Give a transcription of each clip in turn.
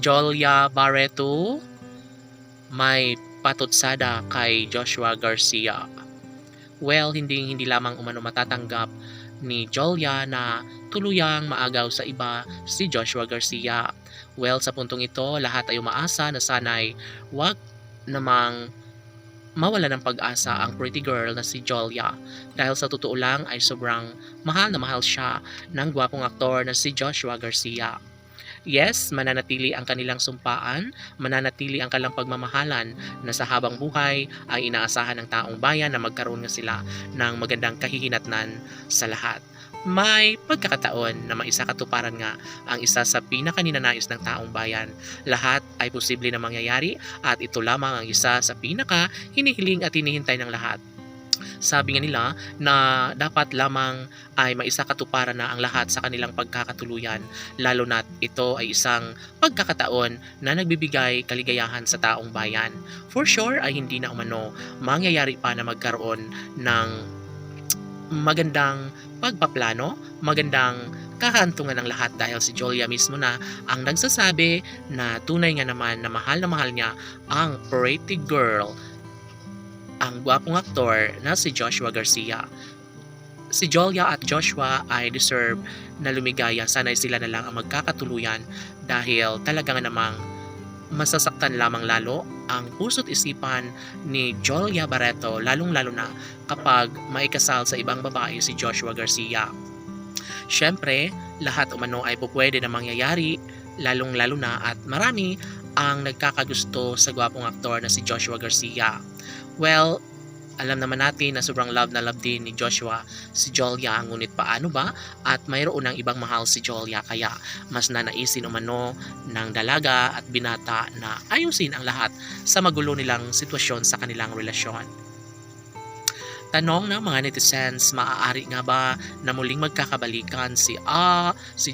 Jolia Barreto may patutsada kay Joshua Garcia. Well, hindi lamang umano matatanggap ni Jolia na tuluyang maagaw sa iba si Joshua Garcia. Well, sa puntong ito, lahat ay umaasa na sana'y wag namang mawala ng pag-asa ang pretty girl na si Jolia dahil sa totoo lang ay sobrang mahal na mahal siya ng gwapong aktor na si Joshua Garcia. Yes, mananatili ang kanilang sumpaan, mananatili ang kanilang pagmamahalan na sa habang buhay ay inaasahan ng taong bayan na magkaroon nga sila ng magandang kahihinatnan sa lahat. May pagkakataon na maisakatuparan nga ang isa sa pinakaninanais ng taong bayan. Lahat ay posible na mangyayari at ito lamang ang isa sa pinaka hinihiling at hinihintay ng lahat. Sabi nga nila na dapat lamang ay maisakatuparan na ang lahat sa kanilang pagkakatuluyan, lalo na't ito ay isang pagkakataon na nagbibigay kaligayahan sa taong bayan. For sure ay hindi na umano mangyayari pa na magkaroon ng magandang pagpaplano, magandang kahantungan ng lahat dahil si Jolia mismo na ang nagsasabi na tunay nga naman na mahal niya ang pretty girl, ang gwapong aktor na si Joshua Garcia. Si Jolia at Joshua ay deserve na lumigaya, sana'y sila na lang ang magkakatuluyan dahil talaga nga namang masasaktan lamang lalo ang puso't isipan ni Jolia Barreto, lalong-lalo na kapag maikasal sa ibang babae si Joshua Garcia. Siyempre, lahat umano ay pupwede na mangyayari, lalong-lalo na at marami ang nagkakagusto sa gwapong aktor na si Joshua Garcia. Well, alam naman natin na sobrang love na love din ni Joshua si Jolia, ngunit paano ba at mayroon ng ibang mahal si Jolia kaya mas nanaisin umano ng dalaga at binata na ayusin ang lahat sa magulo nilang sitwasyon sa kanilang relasyon. Tanong ng mga netizens, maaari nga ba na muling magkakabalikan si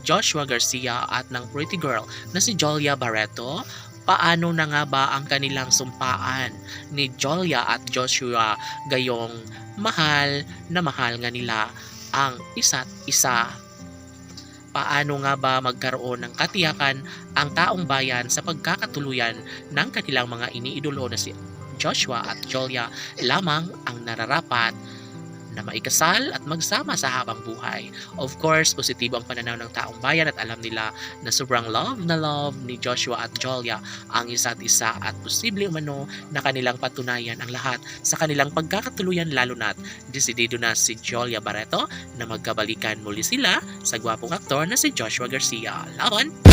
Joshua Garcia at ng pretty girl na si Jolia Barreto? Paano na nga ba ang kanilang sumpaan ni Jolia at Joshua, gayong mahal na mahal nga nila ang isa't isa? Paano nga ba magkaroon ng katiyakan ang taong bayan sa pagkakatuluyan ng kanilang mga iniidolo na si Joshua at Jolia lamang ang nararapat na maikasal at magsama sa habang buhay? Of course, positibo ang pananaw ng taong bayan at alam nila na sobrang love na love ni Joshua at Jolia ang isa't isa at posible umano na kanilang patunayan ang lahat sa kanilang pagkakatuluyan, lalo na't desidido na si Jolia Barreto na magkabalikan muli sila sa gwapong aktor na si Joshua Garcia. Laban!